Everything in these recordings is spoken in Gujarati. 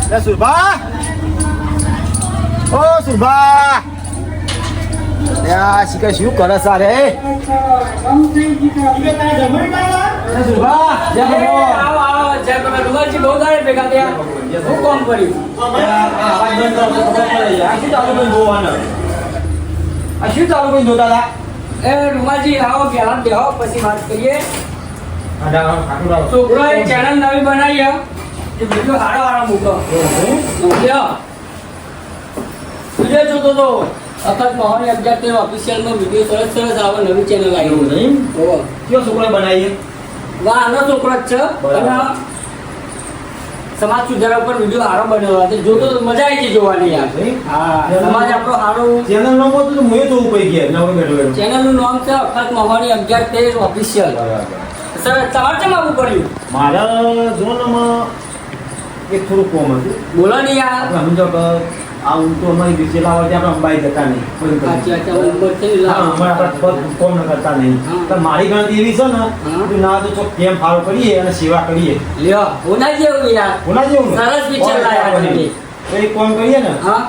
સુરભા ઓ સુરભા યા શિકાર શું કરે સારે સુરભા બહુ દાડે ભેગા થયા શું કામ કર્યું શું ચાલુ કરી જોતા હતા એ રૂમાજી આવો પહેલા બેહો પછી વાત કરીએ છોકરો એક ચેનલ નવી બનાવી એ વિડીયો હારો હારો મૂકો વિડીયો જોતો તો અખત મોહની 11 ઓફિશિયલમાં વિડીયો સરસ આવે નવી ચેનલ આવી નહીં કયો છોકરો બનાવી વાહ આનો છોકરો જ છે અને સમાજ સુધારા ઉપર વિડીયો હારો બન્યો હતો જોતો તો મજા આવી ગઈ જોવાની યાર હા સમાજ આપણો હારો ચેનલ નો તો મુએ જોવું પડી ગયા નવો બેઠો ચેનલ નું નામ છે અખત મોહની 11 ઓફિશિયલ સર તમારે કેમ આવવું પડ્યું મારા ઝોનમાં એક થોડું કોમ હતું બોલો ને યાર સમજો કે આ ઊંટો અમારી વિશે લાવવા આપણે અંબાઈ જતા નહીં કોમ ન કરતા નહીં તો મારી ગણતરી એવી છે ને કે ના તો કેમ ફાળો કરીએ અને સેવા કરીએ લ્યો હોના જેવું યાર હોના જેવું સરસ વિચાર લાયા તમે તો એક કોમ કરીએ ને હા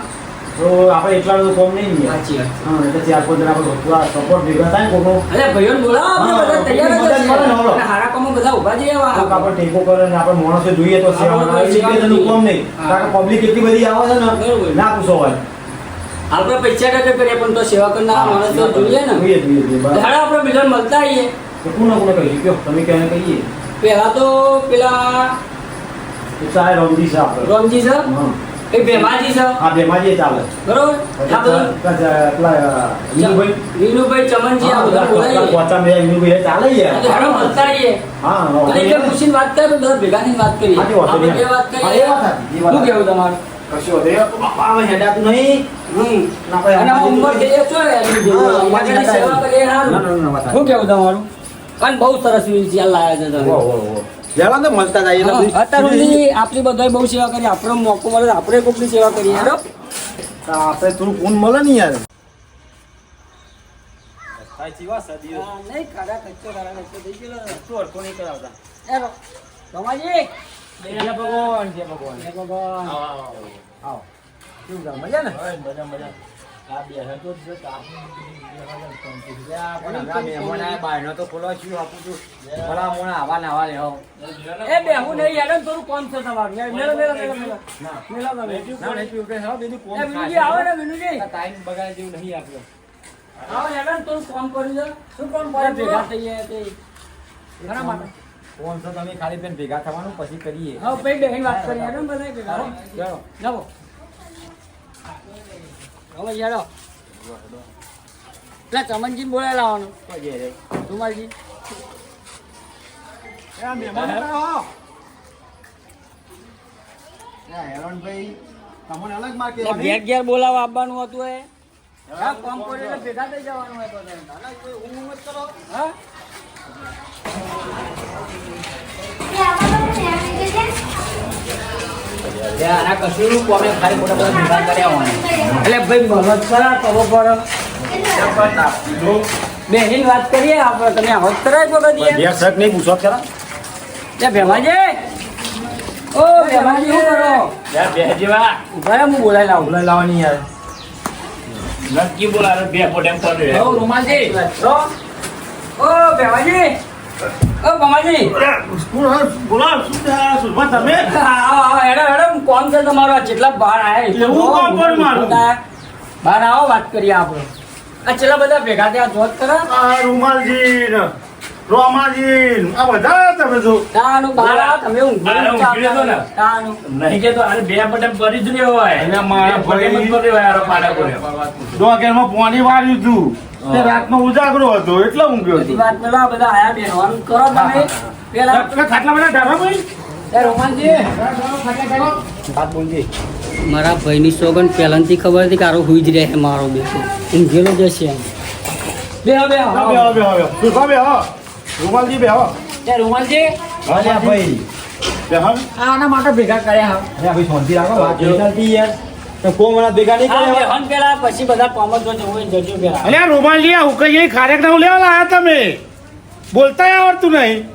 તો આપણે એટલા બધું કોમ નહીં સાચી વાત હા એટલે 4-5 જણા આપણે પૂરા સપોર્ટ ભેગા થાય ને કોનો અરે ભાઈઓ બોલાવો આપણે બધા તૈયાર જ છે અને હારા કામો બધા ઊભા જ રહેવા આપણે ટેકો કરે ને આપણે માણસો જોઈએ તો સેવા એકબીજાનું કોમ નહીં કારણ કે પબ્લિક એટલી બધી આવે છે ને ના પૂછો હોય આપણે પૈસા ટકે કરીએ પણ તો સેવા કરનાર માણસો જોઈએ ને જોઈએ હારા આપણે બીજા મળતા આવીએ તો કોને કહીએ કયો તમે ક્યાં કહીએ પેલા તો પેલા સાહેબ રમજી છે આપણે રોમજી છે એ ભેમાજી છે હા બેમાજી ચાલે બરોબર આ બધા વિનુભાઈ ચમનજી આ બધા બોલાઈએ પોતા મે વિનુભાઈ ચાલે યાર હારો મળતા આવીએ હા એટલે પૂછીને વાત કરે તો બધા ભેગા થઈને વાત કરીએ આપણે બે વાત કરીએ શું કેવું તમારું કશું વધે બાપા હેડાતું નહીં ના ભાઈ અને ઉંમર થઈ છે મારી સેવા કરીએ શું કેવું તમારું અને બહુ સરસ વિચાર લાયા છે તમે લેવા તો મળતા જાય અત્યાર સુધી આપણી બધાય બહુ સેવા કરી આપણો મોકો મળે આપણે કોકની સેવા કરીએ હેડો આપણે થોડું ફોન મળે ને યાર સાચી વાત સદી નહીં કાડા કચ્ચો થઈ ગયો તું અડકો નહીં કરાવતા હેડો રમાજી જય ભગવાન જય ભગવાન જય ભગવાન આવો કેવું છે મજા ને મજા આ બે તો જો એ બે હું નહીં યાર થોડું કોમ છે તમારું મેલો મેલો મેલો મેલો આવે ને વિનુજી આવો યાર થોડું કોમ કરી દો શું કોમ કરે ભેગા થઈએ તે ઘણા માટે કોણ છો તમે ખાલી પેન ભેગા થવાનું પછી કરીએ હા પછી બેહીને વાત કરીએ યાર બધા ભેગા ચાલો જાઓ હવે યાર પેલા ચમનજી બોલાય લાવવાનું સુમારજી ઘેર ઘેર બોલાવા આવવાનું હતું એ હા કામ કરે એટલે ભેગા થઈ જવાનું હોય તો હા આના કશું કોમે ખાલી મોટા બધા ભેગા કર્યા હોય એટલે ભાઈ મગજ ખરા ખબર પડે બેહીને વાત કરીએ આપણે તમે આવો કરાય બગડીએ બે શક નહીં પૂછો ખરા લે ભેમાજી ઓ ભેમાજી શું કરો યાર બે જેવા ઉભા હું બોલાઈ લાવવાની યાર નક્કી બોલાવે બે પોટેમ કરે ઓ રોમાજી રો ઓ ભેમાજી ઓ ભમાજી બોલા સુરભા તમે આવો હેડો હેડો કોમ છે તમારો જેટલા બહાર આયા એટલે હું કોમ કરું મારું? બહાર આવો વાત કરીએ આપણે આ છેલ્લા બધા ભેગા થયા જોત કરો રૂમાલજી ને રોમાજી આ બધા તમે જો તાનું બહાર આવો તમે ઊંઘી બહાર ઊંઘી લેતો ને. તાનું નહીં કે તો અરે બે પોટેમ કરી જ રહ્યો હોય એને મારા પોટેમ જ કરી હોય આરો પાડા કર્યો ડોગેરમાં પાણી વાળ્યું હતું તે રાતનો ઉજાગરો હતો એટલે ઊંઘ્યો બધી હતો વાત પેલા બધા આયા બેનવાનું કરો તમે પેલા ખાટલા બધા ઢાબા ભાઈ એ રોમાનજી વાત બોલજી મારા ભાઈની સોગન પહેલાંથી ખબર હતી કે આરો હુઈ જ રહે મારો બેટો ઊંઘેલો જ છે બે બે રૂમાલજી બે એ રોમાનજી ભાઈ આના માટે ભેગા કર્યા હા ભાઈ શાંતિ રાખો વાત નહીં ચાલતી યાર તો કોમ વાળા ભેગા નહીં આ કરે બેહન પેલા પછી બધા કોમ જ જોઈ જજો પેલા રૂમાલજી આ ઉકઈ કાર્યક્રમ લેવા લાયા તમે બોલતા આવડતું નહીં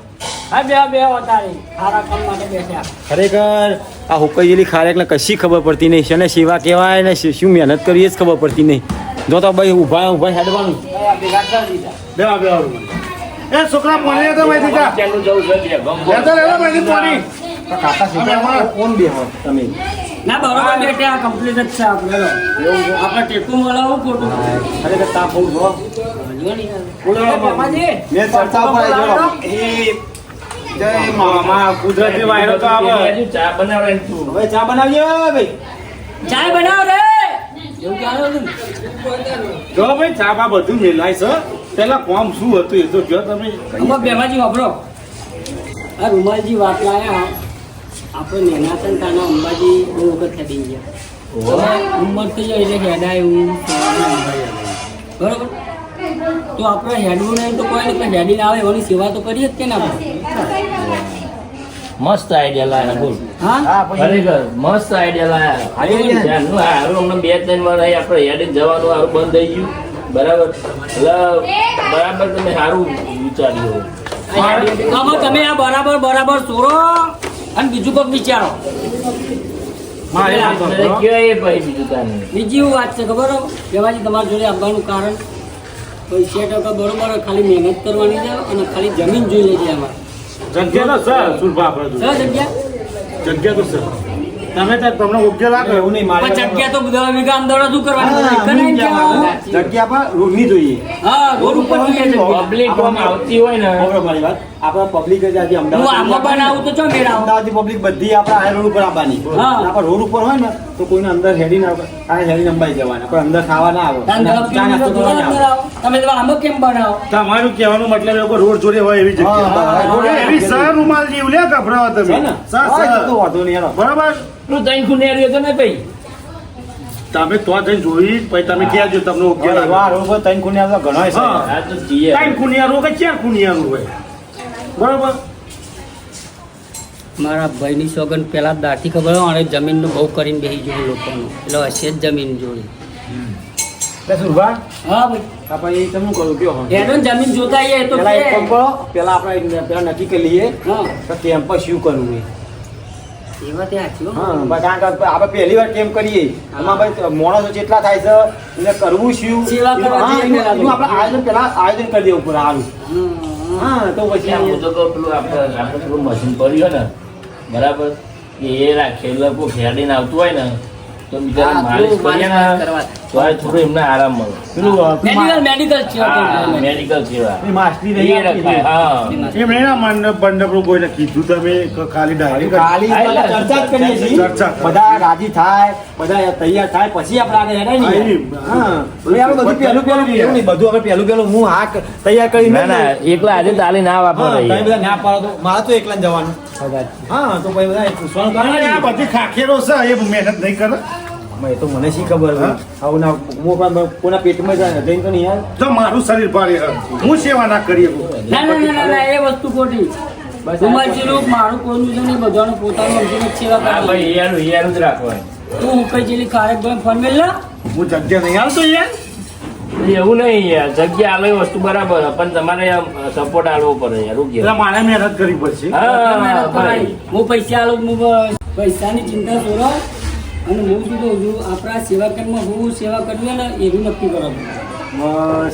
હા બે તારી સારા કામ માટે બેઠા ખરેખર આ હુકાઈ ખારેકને કશી ખબર પડતી નહીં છે ને સેવા કહેવાય ને શું મહેનત કરવી એ જ ખબર પડતી નહીં જો તો ભાઈ ઊભા હેડવાનું ભેગા કરી દીધા એ છોકરા પાણી તો ભાઈ દીધા ત્યાંનું જવું છે બે ગમ લેતો લેતો ભાઈ પાણી કાકા સીધા કોણ બેહો તમે ના બરોબર બેઠા આ કમ્પ્લીટ જ છે આપણે આપણે ટેકું મળાવું ખોટું ખરેખર તાપ બહુ જો બેમાજી, મેં ચર્ચા ઉપર આવી જય મામા કુદરતી વાયરો તો આવે ચા બનાવે ને તું હવે ચા બનાવજો ભાઈ ચાય બનાવ રે એવું કહેવાનું હતું ને. જો ભાઈ ચા બા બધું મેલાય છે પેલા કોમ શું હતું એ તો જો તમે આમાં બેમાજી વાપરો આ રૂમાલજી વાત લાયા આપણે નેના હતા ને તાના અંબાજી બહુ વખત ખેડી ગયા ઉંમર થઈ જાય એટલે હેડાય એવું બરોબર તો આપણે હેડવું નહીં તો કોઈ નહીં પણ હેડીને આવે એવાની સેવા તો કરીએ જ કે ના આપણે મસ્ત આઈડિયા લાયા બોલ હા હા પછી ખરેખર મસ્ત આઈડિયા લાયા ત્યાંનું હારું હમણાં 2-3 વાર અહીં આપણે હેડીને જવાનું હારું બંધ થઈ ગયું બરાબર એટલે બરાબર તમે સારું વિચાર્યું આમાં તમે આ બરાબર સોરો અને બીજું કોઈક વિચારો મારે આ તો આપણે કયો એ ભાઈ બીજું કાંઈ નહીં. બીજી એવું વાત છે ખબર હો કેવાજી તમારા જોડે આવવાનું કારણ 50% બરોબર ખાલી મહેનત કરવાની છે અને ખાલી જમીન જોઈ લેજે અમારે જગ્યા તો સર સુરભા આપણે સર જગ્યા જગ્યા તો સર તમે તો તમને યોગ્ય લાગે એવું નહીં મારે પણ જગ્યા તો બધા વીઘા અમદાવાદ શું કરવાની બધી કરાઈને કહેવાનું. જગ્યા પર રોડની જોઈએ હા રોડ ઉપર જોઈએ જગ્યા. પબ્લિક આમ આવતી હોય ને બરોબર મારી વાત આપણે પબ્લિક જ આજે હું આમાં અમદાવાદ બનાવું તો ચો મેળ આવું અમદાવાદની પબ્લિક બધી આપણે આ રોડ ઉપર આવવાની હા. આપણે રોડ ઉપર હોય ને તો કોઈને અંદર હેડીને હેડીને અંબાઈ જવાના કોઈ અંદર ખાવા ના આવે તાન દવા ચા નાસ્તો કરવા ના આવે. પીવાનો તમે તો આમાં કેમ બનાવો તમારું કહેવાનું મતલબ એવું કે રોડ જોડે હોય એવી હા, હા, જગ્યા એવી સર રૂમાલ જેવું લે ગભરાવો છે તમે ને? સર હા, સર તો વાંધો નહીં હેડો. બરાબર તું તઈ ખૂનેરી હતો ને ભાઈ તમે તો જઈને જોઈ પછી તમે ક્યાં જો તમને યોગ્ય હવે લાગે આ રોડ પર ત્રણ ખૂણે આવતા ઘણાય છે. હા. આ તો જીએ ત્રણ ખૂણિયાનું કે ચાર ખૂણિયાનું હોય બરાબર મારા ભાઈની સોગન પેલા દાટી ખબર હોય અને જમીનનું બહુ કરીને બેસી જોયું લોકોનું એટલે હશે જ જમીન જોડી એટલે સુરભા, હા ભાઈ આ પછી તમે શું કરું કયો હો? એનો જમીન જોતા આવીએ એ તો પેલા એક કે. કામ કરો, પેલા આપણે પેલા નક્કી કરી લઈએ હા કે કેમ્પસ શું કરવું એ. એ વાત એ સાચી હો. હા, કારણ કે આપણે પહેલી વાર કેમ કરીએ એમાં ભાઈ માણસો જેટલા થાય છે એટલે કરવું શું સેવા કરવા હા, જઈએ એનું આપણે આયોજન પેલા આયોજન કરી દેવું પૂરા સારું. હમ. હા તો ત્યાં હું પછી તો કહું પેલું આપણે પેલું મશીન પડ્યું ને બરાબર કે એ રાખે એટલે કોઈ ખેડીને આવતું હોય ને તો બિચારા હા, માલિશ થોડું કરીએ માલિશ ને કરવા. તો આ થોડું એમને આરામ મળે મેડિકલ છે હા મેડિકલ સેવા એ માછલી એ રહી રખાય હા એમ એના મંડપ બંડપનું કોઈને કીધું તમે કે ખાલી ડાયરી ખાલી કરી ચર્ચા જ કરીએ છીએ ચર્ચા કરીએ. બધા રાજી થાય બધા તૈયાર થાય પછી આપણે આગળ હેડાય ને યાર. હા એટલે આપણે બધું પહેલું એવું નહીં, બધું આપણે પહેલું હું હા તૈયાર કરી ના ના એકલા આજે તાલી ના હા, વાપરે તમે બધા ના પાડો તો મારે તો એકલા જ જવાનું હા તો પછી બધા પૂછવાનું કારણ આ નહીં. બધી ખાખેરો છે એ મહેનત નહીં કરે એ તો મને શી ખબર હોય. આવું ના હું પણ કોના પેટમાં જાય જઈને તો નહીં યાર જો મારું શરીર ભારે છે. હું સેવા ના કરી શકું. ના એ વસ્તુ ખોટી રૂમાલજીનું મારું કોઈનું છે નહીં બધાનું પોતાનું અર્જુન જ સેવા હા કરવાની. ભાઈ યારું જ રાખવાનું તું ઉકઈ જેલી ખારેક ભાઈ ફોન મેલ લા હું જગ્યા નહીં આવતો યાર એવું નહીં યાર જગ્યા આલે એ વસ્તુ બરાબર પણ તમારે સપોર્ટ આલવો પડે યાર શું એટલે કહેવાય? મારે મહેનત કરવી પડશે હા ભાઈ હું પૈસા આલું હું પૈસાની ચિંતા છોડો અને હું શું કહું છું આપણા સેવા કેમ્પમાં હું સેવા કરવી હોય ને એવું નક્કી કરો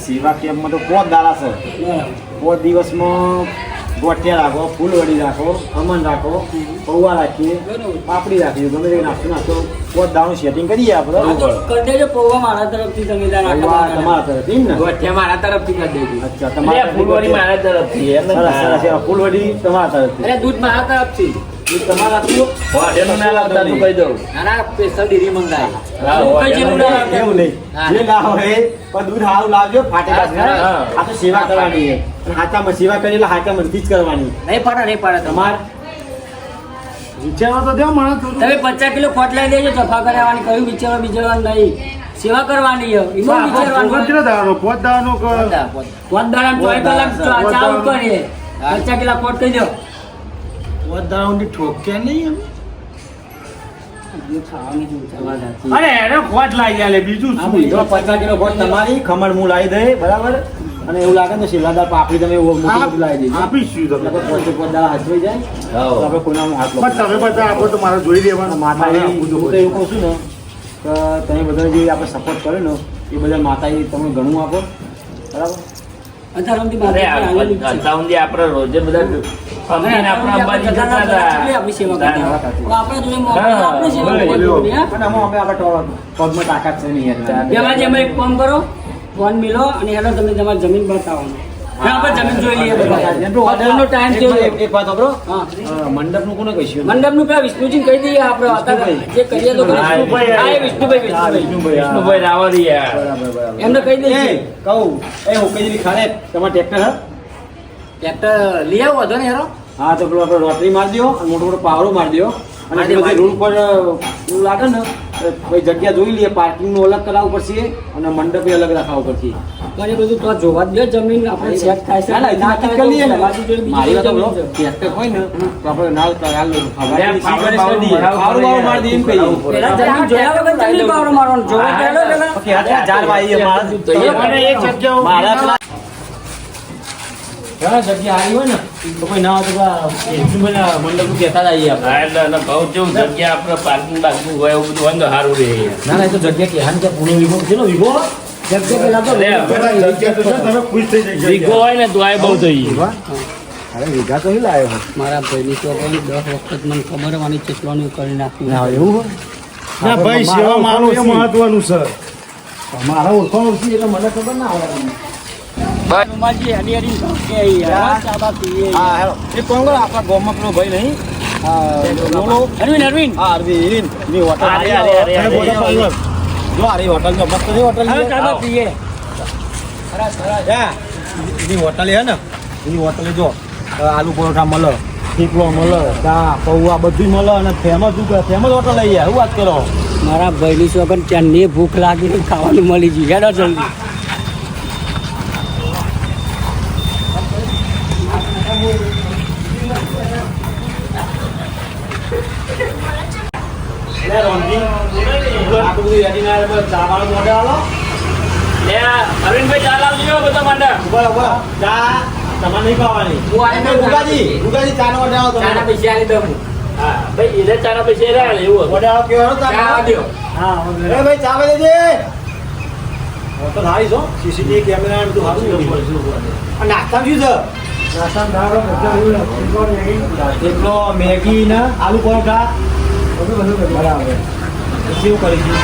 સેવા કેમ્પમાં તો 5 દાડા છે. બરાબર 5 દિવસમાં ગોઠિયા રાખો, ફૂલવડી રાખો, ખમણ રાખો, પૌવા રાખીએ, બરોબર. પાપડી રાખીએ, ગમે તે નાસ્તો 5 દાડાનું સેટિંગ કરીએ હા આપણે. તો કરી દેજો પૌવા મારા તરફથી તમે તાર પૌવા આખા તમારા તરફથી એમ ને? ગોઠિયા મારા તરફથી કરી દેજો અચ્છા એટલે તમારા આ ફૂલવાડી મારા તરફથી એમ ને? સરસ સરસ એવા ફૂલવડી તમારા તરફથી અરે દૂધ મારા તરફથી એ તમારા આપજો. હોટેલનું ના લાવતા તું કહી દઉં નાના સ્પેશિયલ ડેરી મંગાવી હા, ઉકઈ જેલું ના રાખે. એવું નહીં જે ના હોય પણ દૂધ સારું લાવજો ફાટેલા છે. હા. આ તો સેવા કરવાની છે અને હાથામાં સેવા કરી એટલે હાથામાંથી જ કરવાની નહીં પડે તમારે વિચારો તો દો માણસ થોડું. તમે 50 કિલો ખોટ લઈ દેજો સફા કરાવવાની કહ્યું વિચારવા બીજાવાનું નહીં સેવા કરવાની છે એમાં આપણો પ્રોગ્રામ વિચારવાનું કેટલો દાડાનો? 5 દાડાનો કે પોતદારાને 24 કલાક ચાલુ કરીએ 50 કિલો ખોટ કહી દો દાડાની ઠોક્યા નહીં એમ ખાવાની જ ઊંચા વાત અરે એને ખોટ લાગી ગયા લે બીજું હા, શું ભાઈ, જો 50 કિલો ગોળ તમારી ખમણ હું લાવી દે બરાબર અને એવું લાગે ને શિલાદાર પાપડી તમે મોટી મોટી લાવી દેજો આપીશું તમે એટલે પોતે પોતા હાથવાઈ જાય હાઉ. તો આપણે કોઈના હાથ પણ તમે બધા આપો તો મારે જોઈ લેવાનું માતાજી મારે આપવું હું તો તો એવું કહું છું ને કે તમે બધા જે આપણે સપોર્ટ કર્યો ને એ બધા માતાજી તમે ઘણું આપો બરાબર અત્યારે અમથી અરે માતાજી આવેલી જ છે. અત્યાર સુધી આપણે રોજે બધા ફમીને આપણે અંબાજી જતા હતા. આપણી સેવા કરતા હોય. તો આપણે જોડે મોકલો, હા, આપણી સેવા બોલો, કરતા હોય, હે? પણ આમાં અમે આપણે પગમાં તાકાત છે નહીં યાર બેમાંથી અમે એક કામ કરો ફોન મિલો અને હેલો તમે તમારી જમીન બતાવો આપણે જમીન જોઈ લઈએ બધા ઓર્ડરનો ટાઈમ કેવો એક વાત સાંભળો હા મંડપનું કોને કહીશું મંડપનું પેલા વિષ્ણુજી કહી દઈએ આપણે અત્યારે જે કરીએ તો કરીએ. વિષ્ણુભાઈ. હા, એ વિષ્ણુભાઈ વિષ્ણુભાઈ રાવલ યાર. બરાબર બરાબર એમને કહી દઈએ એ કહું એ હુકેજી ખાલે તમારે ટ્રેક્ટર હે ટ્રેક્ટર લઈ આવો વધો ને હેરો હા તો પેલો આપણે રોટરી મારી દો અને મોટો મોટો પાવરો મારી દો અને મારી જે બધી દો. રૂલ પર એવું લાગે ને તો કોઈ જગ્યા જોઈ લઈએ પાર્કિંગનું અલગ કરાવવું પડશે અને મંડપે અલગ રાખવું પડશે પણ એ બધું તો જોવા જ દે જમીન આપણે સેટ થાય છે ના, ના, ના, કરી લઈએ ને. બાજુ જોડે બીજી મારી વાત જમીન સાંભળો. છે. ટ્રેક્ટર હોય ને તો આપણે નાળ ચાલ ત્યાં પાવડો બાવડો મરાવવું પાવડો બાવડો મારી દઈએ એમ કહીએ. પેલા જમીન જોયા વગર જમીન પાવડો મારવાનો. જોવા હા, પહેલો પેલા. ઓકે, હાથમાં ચાર વાઈએ મારા તો એ મને એક જગ્યા મારા પેલા ઘણા જગ્યા આવી હોય ને તો કોઈ ના હોય તો પેલા મંડપનું કહેતા જ આવીએ આપણે. હા, એટલે ભાવ જેવું જગ્યા આપણે પાર્કિંગ બાર્કિંગ હોય એવું બધું હોય ને તો સારું રહે યાર. ના ના એ તો જગ્યા કે હાન કે પૂરો વિગો કેટલો વિગો જગ્યા પેલા તો અરે, પેલા જગ્યા તો છે, તમે ખુશ થઈ જજો. વીઘો હોય ને તો આ બહુ થઈ ગયું. અરે વિઘા તો નહીં લાવ્યો મારા ભાઈની તો કોઈ 10 વખત મને ખબર હોય ચેટલોનું કરી નાખ્યું ના એવું હોય ના ભાઈ સેવા માનું એ મહત્વનું છે મારા ઓળખાણ ઓળખી એટલે મને ખબર ના આવે રૂમાલજી હરી હરી કે યાર ચાબા પીએ હા હેલો એ કોણ કરો આપણા ગામમાં પેલો ભાઈ નહીં બોલો અરવિંદ અરવિંદ હા અરવિંદ ની હોટલ અરે, અરે, અરે, તમે બોલો પાલર. જો અરે હોટલ જો મસ્ત છે હોટલ હવે ચાબા આવો. પીએ સરસ સરસ એની હોટલ હે ને એની હોટલે જો આલુ પરોઠા મળે થેપલો મળે ચા પૌવા બધું જ મળે અને ફેમસ હોટલ લઈ શું વાત કરો મારા ભાઈની સોગન ત્યાંની ભૂખ લાગી ખાવાનું મળી ગયું હેડો જલ્દી એટલે રોનજી આટલું બધું રેડી ના આવે ચા વાળો મોઢે આલો લે, અરવિંદભાઈ ચાલ આવજો બધા માટે. ઉભા ઉભા ચા તમારે નહીં ખાવાની હું આને તો ગુગાજી ચાનો ઓર્ડર આવો ચાના તમે પૈસા આલી દઉં હા, ભાઈ એને ચાના પૈસા રહ્યા ને એવું હતું. ઓર્ડર આવો કેવો ચા ચા દ્યો હા એ ભાઈ ચા ભાઈ દેજે હોટલ હારી છો સીસીટીવી કેમેરા બધું હારું છે નાસ્તા શું છે થેપલો મેગી ને આલુ પરોઠા બધું બરાબર કેવું કરીશું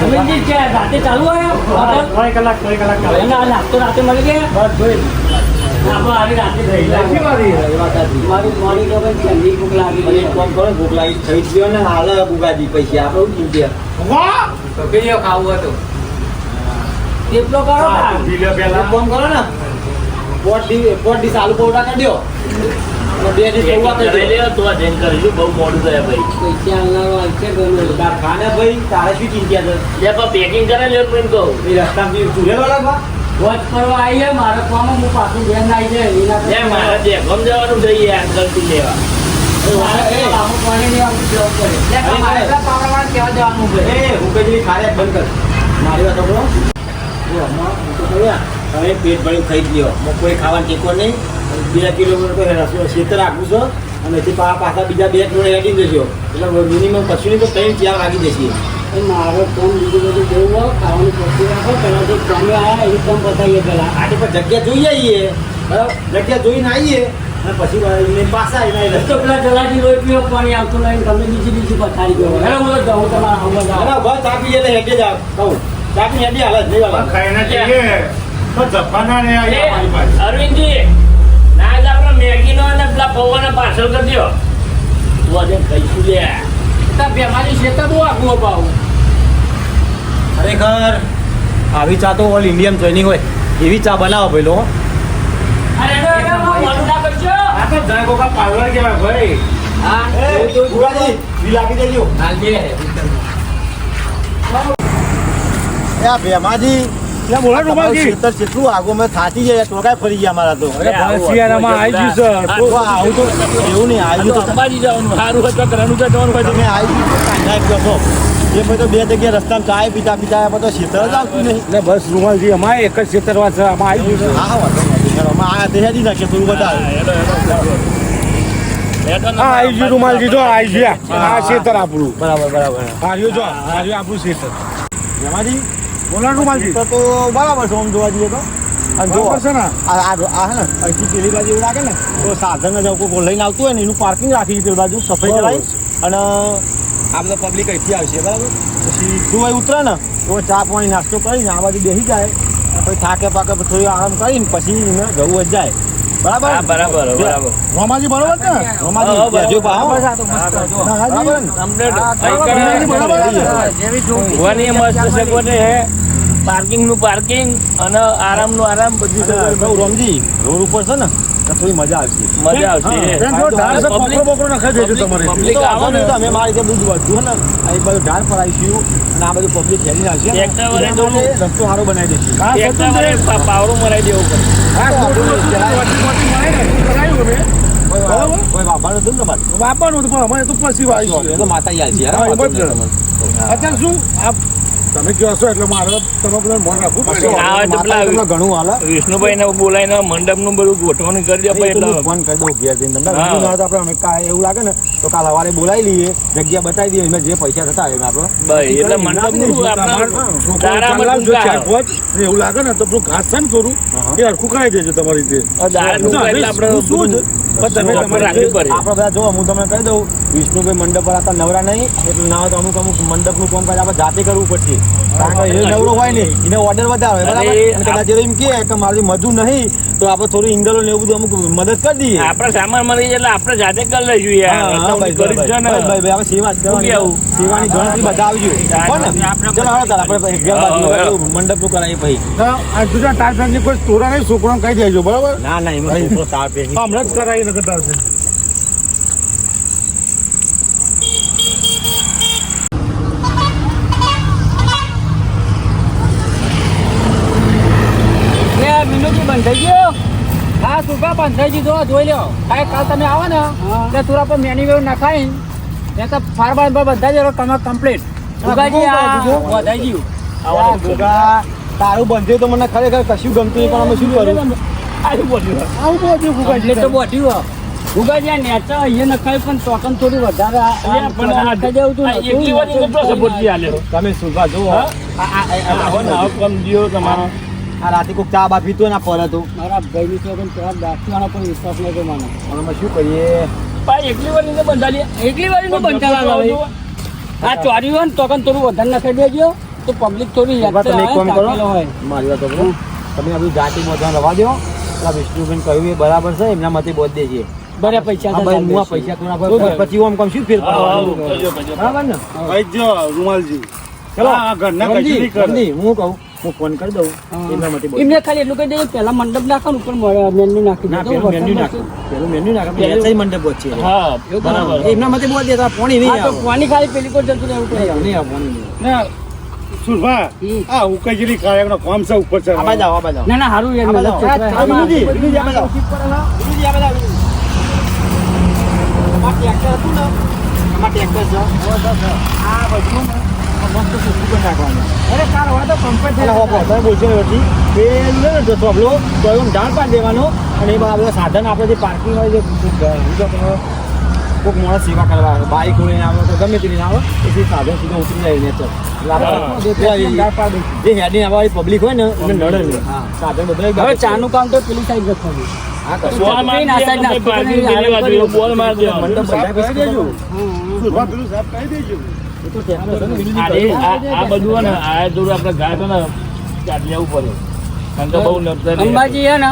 અરવિંદજી છે રાતે ચાલુ આવ્યો હોટલ એના નાસ્તો રાતે મળી ગયા આપણે આવી રાતે થઈ જાય મારી મોડી તો ભાઈ ઠંડી ભૂખ લાગી મને એક કામ કરો ભૂખ લાગી થઈ જ ગયો ને હાલ ગુગાજી પૈસા આપણે શું ચિંતા તો કયો ખાવું હતું થેપલો કરો એક કામ કરો ને પોટ ડીશ આલુ પરોઠા કરી દો અને 2 ડીશ પૌવા કરી કરી દો લ્યો, તો આ જઈને કરીશું. બહુ મોડું થયા ભાઈ. પૈસા આલનારો આવશે ઘરનો તાર ખાને ભાઈ તારે શું ચિંતા છે લે, પણ પેકિંગ કરે લ્યો તો એમ કહું. એ રસ્તામાં ચૂલેલો લાગવા વોચ કરવા આવીએ મારે કામ હું પાછું બેન આવી જાય લે, મારે દેખમ જવાનું છે યાર, ગલતી લેવા. મારે પાણી નહીં આવતું જવું પડે અરે, મારે તો પાવરવાળા કહેવા જવાનું છે એ હુકેજી ખારે બંધ કર મારી વાત સાંભળો જો હમણાં હું તો કહ્યું તમે પેટ ભરીને ખાઈ જ લ્યો બપોરે ખાવાનું ટેકો નહીં 2 કિલોમીટર તો ખેતર રાખવું છે અને તે પાછા બીજા 2 કિલો રેડી દેજો એટલે મિનિમમ કશું નહીં તો 3-4 વાગી જશે મારો કામ બીજું બધું જેવું હોય ખાવાનું પકડી રાખો પેલા જે કામે આવ્યા એવી કામ બતાવીએ પેલા આજે પણ જગ્યા જોઈ આવીએ બરાબર જગ્યા જોઈને આવીએ અને પછી એને પાછા આવીને તો પેલા જલાજી રોઈ પીવો પાણી આવતું નહીં તમે બીજી પથારી ગયો હેલો હું જાઉં તમારા હમણાં જાઓ અરે બસ ચાપી એટલે હેડે જ કહું ચાપી હેડી હાલત નહીં વાળા ખાઈને જઈએ તો જપાના ને એ, અહીંયા મારી પાસે. અરવિંદજી, ના જ આપણે મેગીનો અને પેલા પૌવાના પાર્સલ કરી દો. તું આજે ખાઈશું લે. બેમારી છે તો બહુ આગું અપાવું ખરેખર આવી ચા તો ઓલ ઇન્ડિયન ટ્રેનિંગ હોય એવી ચા બનાવો ભાઈ લોકો અરે મોડું ના કરજો આ તો જય ગોકા પાર્લર કહેવાય ભાઈ હા ગુરાજી બિલ આપી દેજો હાલજે એ આ ભેમાજી ત્યાં બોલો રૂમાલજી. ખેતર કેટલું આગો મેં થાકી જાય ટોકાય ફરી ગયા મારા તો અરે બસ યાર, આમાં આવી ગયું છે. તો આવું તો એવું નહીં આવ્યું તો અંબાજી જવાનું સારું હોય તો રણુજા જવાનું હોય તો તમે આવી કાંઈ કહો એ પછી તો બે જગ્યાએ રસ્તામાં ચાય પીતા પીતા એમાં તો ખેતર જ આવતું નહીં. એટલે બસ રૂમાલજી, અમારે એક જ ક્ષેત્રમાં છે, આમાં આવી ગયું છે. હા વાંધો નથી હેડો, અમે આયા તે હેડી નાખીએ થોડું બતાવે હા, આવી ગયું રૂમાલજી, જો આવી ગયા. આ ક્ષેત્ર આપણું. બરાબર બરાબર આવ્યું જો, આવ્યું આપણું ક્ષેત્ર. એમાંથી બોલો ને રૂમાલજી. ખેતર તો બરાબર છે આમ જોવા જઈએ તો અને જો બરાબર છે ને? આ હે ને અહીંથી પેલી બાજુ એવું લાગે ને તો સાધન જ કોઈ લઈને આવતું હોય ને એનું પાર્કિંગ રાખી પેલી બાજુ સફાઈ કરાવી અને આ બધા પબ્લિક અહીંથી આવશે બરાબર. પછી તું અહીં ઉતરે ને તો ચા પાણી નાસ્તો કરીને આ બાજુ બેસી જાય પછી થાકે પાકે થોડી આરામ કરીને પછી એને જવું જ જાય બરાબર. હા, બરાબર બરાબર રોમાજી બરોબર છે ને? રોમાજી હા, કહેજો બરાબર. પાહો. બરાબર ને? ઊંઘવાની મસ્ત સગવડ છે, પાર્કિંગ નું પાર્કિંગ અને આરામ નું આરામ બધું સગવડ બહુ રમજી રોડ ઉપર છે ને તો થોડી મજા આવશે. મજા આવશે. બેન, જો ઢાળ છે, કોકરો બોકરો નખાઈ દેજો તમારે. પબ્લિક તો આવો વાંધો ને નહીં, તો અમે મારી રીતે બધું વધ્યું ને આ એક બાજુ ઢાળ પર આવીશું અને આ બાજુ પબ્લિક હેરી આવશે ને, ટ્રેક્ટર વડે એના માટે રસ્તો સારો બનાવી દઈશું. હા, ટ્રેક્ટર સતુન વડે છે. પાવડું મરાઈ દેવું પડે. હા, કોકરો બોકરો વાટી મળે ને, એ કરાયું અમે. બરાબર? કોઈ વાપરવાનું હતું ને તમારે વાપરવાનું હતું, પણ અમારે તો પછી વાવી એ તો માતા યાદ છે હા, એ બધું જ. અત્યારે શું આપ તમે કહો છો એટલે મારે તમે બધા મન રાખવું પડે. હા, તો પેલા માતા તમને ઘણું હાલે વિષ્ણુભાઈ ને બોલાવીને મંડપ નું બધું ગોઠવણી કરી દે એ તો એટલે હું ફોન કરી દઉં ઘેર જઈને તમને હા. બીજું ના હોય તો આપણે અમે કાંઈ એવું લાગે ને તો કાલ સવારે બોલાવી લઈએ જગ્યા બતાવી દઈએ એમાં જે પૈસા થતા હોય એમાં આપણે ભાઈ એટલે મંડપ નું છોકરો દારામાં ચાલુ જો ચાર ટૂંકા. પાંચ, ને એવું લાગે ને તો પેલું ઘાસ છે ને થોડું હા. એ હરખું કરાવી દેજો તમારી રીતે. દારા ટૂંકા એટલે આપણે શું છે? પણ તમે ઉપર તમારી રાખવી પડે. આપણે બધા જો હું તમને કહી દઉં વિષ્ણુભાઈ મંડપ પર હતા નવરા નહીં એટલે ના હોય તો અમુક અમુક મંડપનું કામ કાજ આપણે જાતે કરવું પડશે કારણ કે એ નવરો હોય ને એને ઓર્ડર વધારે હોય બરાબર અરે, અને કદાચ એમ કહે કે મારી મજૂર નહીં તો આપણે થોડું ઇંગલો ને એવું બધું અમુક મદદ કરી દઈએ આપણે સામાન મળી જાય એટલે આપણે જાતે કરી લઈશું યાર. હા, હા, ભાઈ, ગરીબ છે ને. ભાઈ, આપણે સેવા જ કરવાની શું કેવું? સેવાની ગણતરી બધા આવજો હો ને ચલો હવે તાર આપણે ઘેર બાજુ હા, હા. મંડપનું કરાવીએ પછી તો આ જુદા તાર ફેનની કોઈ તોરા નહીં, છોકરાને કહી દેજો બરાબર. ના ના એમાં છોકરો તાર પે હમણાં જ કરાવી નકર તાર ફેન. વિનોદજી બંધાઈ ગયો હા સુકા બંધાઈ દીધો જોઈ લો કાંઈ કાલ તમે આવો ને એટલે તુરા પર મેન્યુ નખાઈ એ તો ફાર્મર પર બધા જ તમે કમ્પ્લીટ સુગાજી આ વધાઈ ગયું ભોગા, તારું બંધ્યું તો મને ખરેખર કશું ગમતું નહીં પણ અમે શું કર્યું આવું બોલ્યું. આવું બધું ફૂંકાય એટલે તો બોટ્યું સુગાજી આ નેચા અહીંયા નખાય પણ ટોકન થોડું વધારે પણ આ નખાઈ દેવું હતું આ એકલી વાર એને કેટલો support થી આલ્યો? તમે સુભા જુઓ આવો ને આવો કમ દ્યો તમારો. આ રાતે કોઈક ચા બા પીતો ના પર હતું મારા ભાઈની છોકરાને ત્યાં દાખલાનો પણ વિશ્વાસ નતો મને પણ અમે શું કરીએ ભાઈ એકલી વાર એને બંધાલી. એકલી વાર નું બંધાવા આવે આ ચોરી હોય ને ટોકન થોડું વધારે નખાઈ દેજો તો પબ્લિક થોડી યાદ તમે એક કામ કરો હોય મારી વાત સાંભળો. તમે આ બધું જાતિમાં ધ્યાન રવા દો આ વિષ્ણુબેન કહ્યું એ બરાબર છે એમના મતે બોધ દેજે બરે પૈસા હા ભાઈ હું આ પૈસા થોડા ભર પછી ઓમ કમ શું ફેર પડવાનો? બરાબર ને ભાઈ જો રૂમાલજી ચલો આ ઘરના કશું ગમજી, નહીં કરે. ગમજી, હું કહું હું ફોન કરી દઉં એમના મતે બોધ એમને ખાલી એટલું કહી દેજો પેલા મંડપ નાખો ને ઉપર મેન્યુ નાખી ના દેજો પેલું મેન્યુ નાખ પેલું મેન્યુ નાખ આપણે એસઆઈ મંડપ બોધ છે હા બરાબર એમના મતે બોધ દે તો આ પોણી નહીં હા તો આવે પાણી ખાલી પેલી કોઈ જતું રહેવું પડે નહીં આવે પોણી નહીં ના સુરભા આ ઉકાઈજીની કાયકનો કામ છે ઉપર છે. આ બાજુ આવો, આ બાજુ આવો. ના ના હારું યાર આ બાજુ મતલબ આવો. આ વિનુજી, વિનુજી આ બાજુ આવો. વિનુજી આ બાજુ આવો. આમાં ટ્રેક્ટર હતું ને આમાં ટ્રેક્ટર છે આ બધું ને આ મસ્ત સુસુ કરી નાખવાનું અરે કાર હોય તો કમ્પ્લીટ એટલે હવે તમે બોલશો ને વચ્ચે પેલું ને જો સોબલો તો એમ ઢાળ પાડી દેવાનો અને એ બધા સાધન આપણે જે પાર્કિંગ હોય જે કોઈક માણસ સેવા કરવા આવે બાઈક લઈને આવે તો ગમે તે લઈને આવે એથી સાધન સીધો ઉતરી જાય નેચર જે હેડીને આવવાળી પબ્લિક હોય ને એને નડે નહીં સાધન બધા હવે ચાનું કામ તો પેલી સાઈડ રખવાનું હા કરશો. બોલ માર ના સાઈડ ના પાર્કિંગ પેલી બાજુ એવો બોલ માર દેવાનો. મંડપ બંધાય પછી દેજો. સુરભા પેલું સાફ કરી દેજો. એ તો ટ્રેક્ટર છે ને, વિનુજી આ કહ્યું. આ બધું હોય ને આ થોડું આપણે ઘાટ હોય ને ત્યાં લેવું પડે કારણ કે બહુ નર્સરી અંબાજી હે ને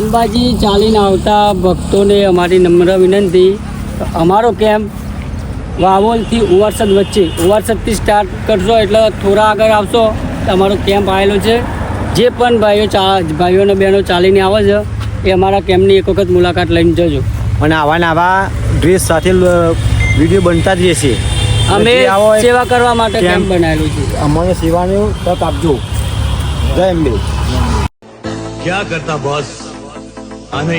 અંબાજી ચાલીને આવતા ભક્તોને અમારી નમ્ર વિનંતી અમારો કેમ્પ વાવોલથી ઉવારસદ વચ્ચે ઉવારસદથી સ્ટાર્ટ કરશો એટલે થોડા આગળ આવશો તો અમારો કેમ્પ આવેલો છે જે પણ ભાઈઓ અને બહેનો ચાલીને આવે છે એ અમારા કેમ્પની એક વખત મુલાકાત લઈને જજો અને આવા ને આવા ડ્રેસ સાથે વિડીયો બનતા જ રહેશે અમે જે આવો એ સેવા કરવા માટે કેમ્પ કેમ્પ બનાવેલું છે અમને સેવાની તક આપજો જય અંબે. क्या करता बॉस आने